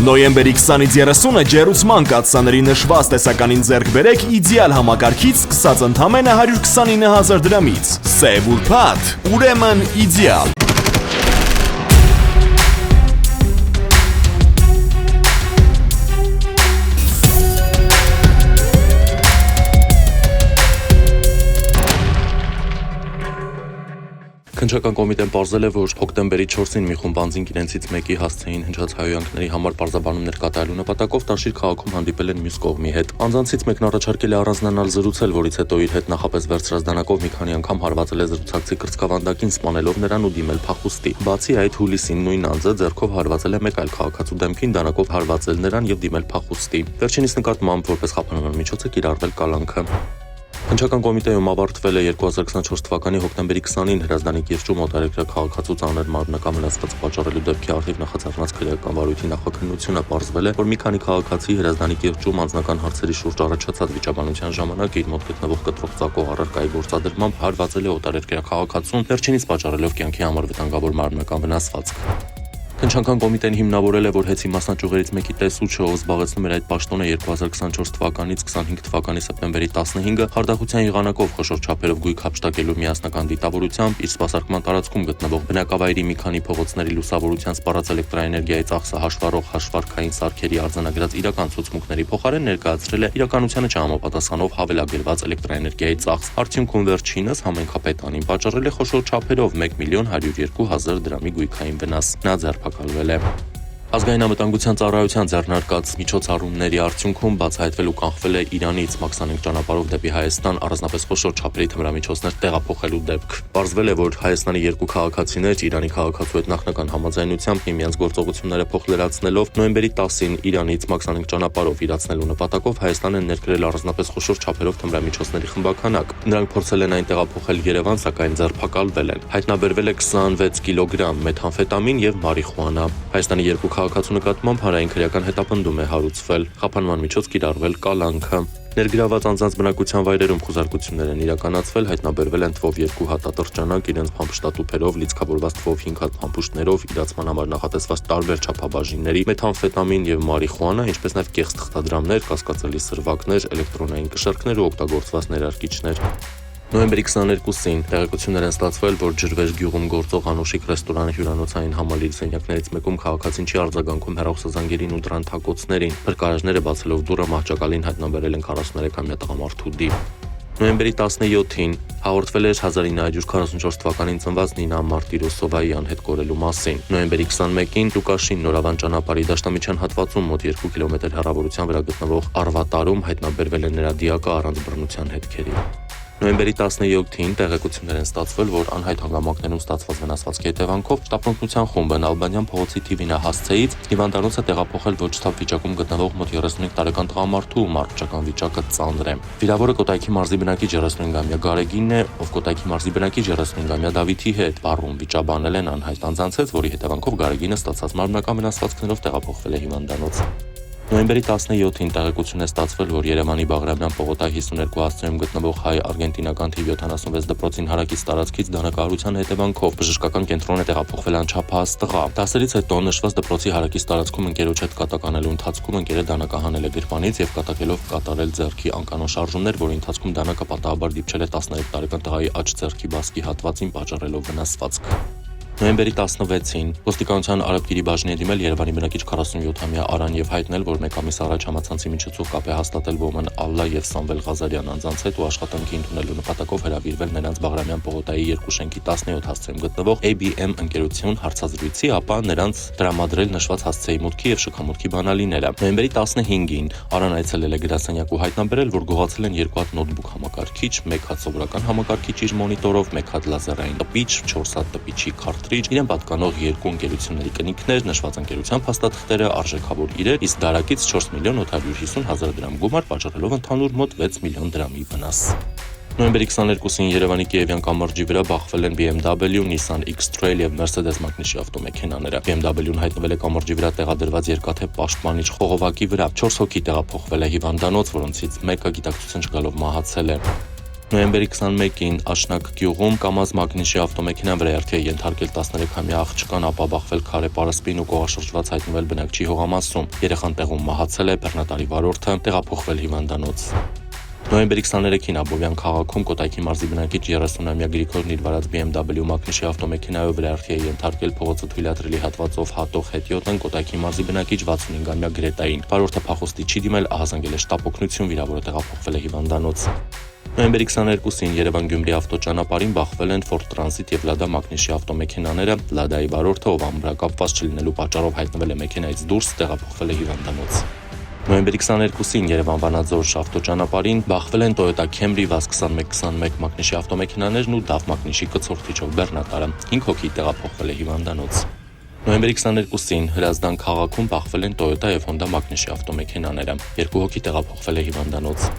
Նոյեմբերի 20-ից 30-ը ջեռուցման կաթսաների նշված տեսականին ձեռք բերեք իդեալ համակարգից սկսած ընդամենը 129,000 դրամից։ Սև ուրբաթ, ուրեմն իդեալ։ Քննչական կոմիտեն պարզել է, որ հոկտեմբերի 4-ին մի խումբ անձինք իրենցից մեկի հասցեին հնչած հայհոյանքների համար պարզաբանումներ կատարելու նպատակով Տաշիր քաղաքում հանդիպել են մյուս կողմի հետ։ Անձանցից մեկն առաջարկել է առանձնանալ զրուցել, որից հետո իր հետ նախապես վերցրած դանակով մի քանի անգամ հարվածել է զրուցակցի կրծքավանդակին, սպանելով նրան ու դիմել փախուստի։ Բացի այդ, հուլիսին նույն անձը ձեռքով հարվածել է մեկ այլ քաղաքացու դեմքին, դանակով հարվածել նրան եւ դիմել փախուստի։ Վերջինիս նկատմամբ որպես խափանման միջոց է կիրառվել կալանքը։ Քննչական կոմիտեում ավարտվել է 2024 թվականի հոկտեմբերի 20-ին Հրազդանի կիրճում օտարերկրյա քաղաքացու ծանր մարմնական վնասվածք պատճառելու դեպքի առթիվ նախաձեռնած քրեական վարույթի նախաքննությունը պարզվել է, որ մի քանի քաղաքացի Հրազդանի կիրճում անձնական հարցերի շուրջ առաջացած վիճաբանության ժամանակ իր մոտ գտնվող կտրող ծակող առարկայի գործադրմամբ հարվածել է օտարերկրյա քաղաքացուն, վերջինիս պատճառելով կյանքի համար վտանգավոր մարմնական վնասվածք։ Քննչական կոմիտեն հիմնավորել է, որ հեծի մասնաճյուղերից մեկի տեսուչը, ով զբաղեցնում էր այդ պաշտոնը 2024 թվականից 25 թվականի սեպտեմբերի 15-ը, խարդախության եղանակով խոշոր չափերով գույք հափշտակելու միասնական դիտավորությամբ իր սպասարկման տարածքում գտնվող բնակավայրի մի քանի փողոցների լուսավորության սպառած էլեկտրաէներգիայի ծախսը հաշվառող հաշվարկային սարքերի արձանագրած իրական ցուցմունքների փոխարեն ներկայացրել է իրականությանը չհամապատասխանող հավելագրված էլեկտրաէներգիայի ծախս։ Արդյունքում վերջինս համենքապետանին պատճառել է խոշոր չափերով 1,102,000 դրամի գույքային վնաս։ Նա ձերբակալվել է։ Ազգային անվտանգության ծառայության ձեռնարկած միջոցառումների արդյունքում բացահայտվել ու կանխվել է Իրանից Մաքսանենք ճանապարհով դեպի Հայաստան առանձնապես խոշոր չափերի թմրամիջոցներ տեղափոխելու դեպք։ Պարզվել է, որ Հայաստանի երկու քաղաքացիներ Իրանի քաղաքացու հետ նախնական համաձայնությամբ միմյանց գործողությունները փոխլրացնելով նոյեմբերի 10-ին Իրանից Մաքսանենք ճանապարհով իրացնելու նպատակով Հայաստան են ներկրել առանձնապես խոշոր չափերով թմրամիջոցների խմբականակ։ Նրանք փորձել են այն տեղափոխել Երևան, սակայն ձերբակալվել են։ Հայտնաբերվել է 26 կիլոգրամ մեթամֆետամին եւ մարիխուանա։ Հայաստանի երկու քաղաքացու նկատմամբ հանրային քրեական հետապնդում է հարուցվել, խափանման միջոց կիրառվել կալանքը։ Ներգրաված անձանց բնակության վայրերում խուզարկություններ են իրականացվել, հայտնաբերվել են թվով 2 հատ ատրճանակ, իրենց փամփշտատուփերով, լիցքավորված թվով 5 հատ փամփուշտներով, իրացման համար նախատեսված տարբեր չափաբաժինների, մեթամֆետամին եւ մարիխուանա, ինչպես նաեւ կեղծ թղթադրամներ, կասկածելի սրվակներ, էլեկտրոնային կշեռքներ ու օգտագործված ներարկիչներ։ Նոյեմբերի 22-ին տեղեկություններ են ստացվել, որ Ջրվեժ գյուղում գործող Անոշիկ ռեստորանի հյուրանոցային համալիրի սենյակներից մեկում քաղաքացին չի արձագանքում հեռախոսազանգերին ու դրան թակոցներին։ Փրկարարները բացելով դուռը մահճակալին հայտնաբերել են 43-ամյա տղամարդու դիպ։ Նոյեմբերի 17-ին հաղորդվել էր 1944 թվականին ծնված Նինա Մարտիրոսովայի անհետ կորելու մասին։ Նոյեմբերի 21-ին Լուկաշին Նորավան ճանապարհի դաշտամիջյան հատվածում մոտ 2 կիլոմետր հեռավորության վրա գտնվող Արվատարում հայտնաբերվել է նրա դիակը առանց բռնության հետքերի։ Նոյեմբերի 17-ին տեղեկություններ են ստացվել, որ անհայտ հանգամանքներում ստացված վնասվածքի հետևանքով շտապօգնության խումբն Ալբանյան փողոցի Թիվինա հասցեից հիվանդանոցը տեղափոխել ոչ շտապ վիճակում գտնվող մոտ 35 տարեկան տղամարդու մարմնական վիճակը ծանր է։ Վիրավորը Կոտայքի մարզի բնակիչ 35-ամյա Գարեգինն է, ով Կոտայքի մարզի բնակիչ 35-ամյա Դավիթի հետ վառում վիճաբանել են անհայտ անձանցից, որի հետևանքով Գարեգինը ստացած մարմնական վնասվածքներով տեղափոխվել է հիվանդանոց։ Նոյեմբերի 17-ին տեղեկություն է ստացվել, որ Երևանի Բաղրամյան պողոտայի 52 հասցեում գտնվող հայ-արգենտինական թիվ 76 դպրոցին հարակից տարածքից դանակահարության հետևանքով բժշկական կենտրոն է տեղափոխվել անչափահաս տղա։ Դասերից հետո նշված դպրոցի հարակից տարածքում ընկերոջ հետ կատականելու ընթացքում ընկերը դանակահանել է գրպանից եւ կատակելով կատարել ձեռքի անկանոն շարժումներ, որի ընթացքում դանակը պատահաբար դիպչել է 13 տարեկան տղայի աջ ձեռքի բասկի հատվածին, պատճառելով վնասվածք։ Նոյեմբերի 16-ին ոստիկանության Արաբկիրի բաժնի է դիմել Երևանի բնակիչ 47-ամյա Արան եւ հայտնել, որ մեկ ամիս առաջ համացանցի միջոցով կապ է հաստատել Ոմն Ալլա եւ Սամվել Ղազարյան անձանց հետ ու աշխատանքի ընդունելու նպատակով հրավիրվել նրանց Բաղրամյան պողոտայի 2 շենքի 17 հասցեում գտնվող ABM ընկերություն հարցազրույցի, ապա նրանց տրամադրել նշված հասցեի մուտքի եւ շքամուտքի բանալիները։ Նոյեմբերի 15-ին Արան այցելել է գրասենյակ ու հայտնաբերել, որ գողացել են 2 հատ նոթբուք համակարգիչ, 1 հատ սովորական համակարգիչ իր մոնիտորով, 1 հատ լազերային տպիչ, 4 հատ տպիչի քարտրիջ, իրեն պատկանող 2 ընկերությունների կնիքներ, նշված ընկերության փաստաթղթերը, արժեքավոր իրեր, իսկ դարակից 4,850,000 դրամ գումար, պատճառելով ընդհանուր մոտ 6 միլիոն դրամի վնաս։ Նոյեմբերի 22-ին Երևանի Կիևյան կամրջի վրա բախվել են BMW, Nissan X-Trail եւ Mercedes մակնիշի ավտոմեքենաները։ BMW-ն հայտնվել է կամրջի վրա տեղադրված երկաթե պաշտպանիչ խողովակի վրա։ 4 հոգի տեղափոխվել է հիվանդանոց, որոնցից մեկը գիտակցություն չգալով մահացել է։ Նոյեմբերի 21-ին Աշնակ գյուղում կամազ մագնիշի ավտոմեքենան վրայերթի է ենթարկել 13-ամյա աղջկան, ապա բախվել քարե պարսպին ու կողաշրջված հայտնվել բնակչի հողամասում։ Երեխան տեղում մահացել է, բեռնատարի վարորդը տեղափոխվել հիվանդանոց։ Նոյեմբերի 23-ին Աբովյան քաղաքում Կոտայքի մարզի բնակիչ 30-ամյա Գրիգորն իր վարած BMW մագնիշի ավտոմեքենայով վրայերթի է ենթարկել փողոցը թույլատրելի հատվածով հատող հետիոտն Կոտայքի մարզի բնակիչ 65-ամյա Գրետային։ Վարորդը փախուստի չի դիմել, ահազանգել է շտապ օգնություն, վիրավորը տեղափոխվել է հիվանդանոց։ Նոյեմբերի 22-ին Երևան-Գյումրի ավտոճանապարհին բախվել են Ford Transit եւ Lada մագնիշի ավտոմեքենաները։ Lada-ի վարորդը, ով ամբրակապված չլինելու պատճառով հայտնվել է մեքենայից դուրս, տեղափոխվել է հիվանդանոց։ Նոյեմբերի 22-ին Երևան-Վանաձոր ավտոճանապարհին բախվել են Toyota Camry VAZ-2121 մագնիշի ավտոմեքենաներն ու DAF մագնիշի կցորդիչով բեռնատարը։ 5 հոգի տեղափոխվել է հիվանդանոց։ Նոյեմբերի 22-ին Հրազդան քաղաքում բախվել են Toyota եւ Honda մագնիշի ավտոմեքենաները։ 2 հոգի տեղափոխվել է հիվանդանոց։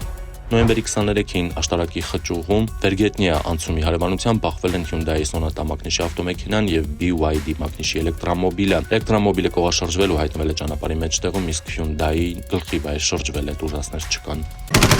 Նոյեմբերի 23-ին Աշտարակի խճուղում Վերգետնիա անցումի հարևանությամբ բախվել են Hyundai Sonata մագնիշի ավտոմեքենան եւ BYD մագնիշի էլեկտրամոբիլը։ Էլեկտրամոբիլը կողաշրջվել ու հայտնվել է ճանապարհի մեջտեղում, իսկ Hyundai-ի գլխի վայր շրջվել է, ուժասներ չկան։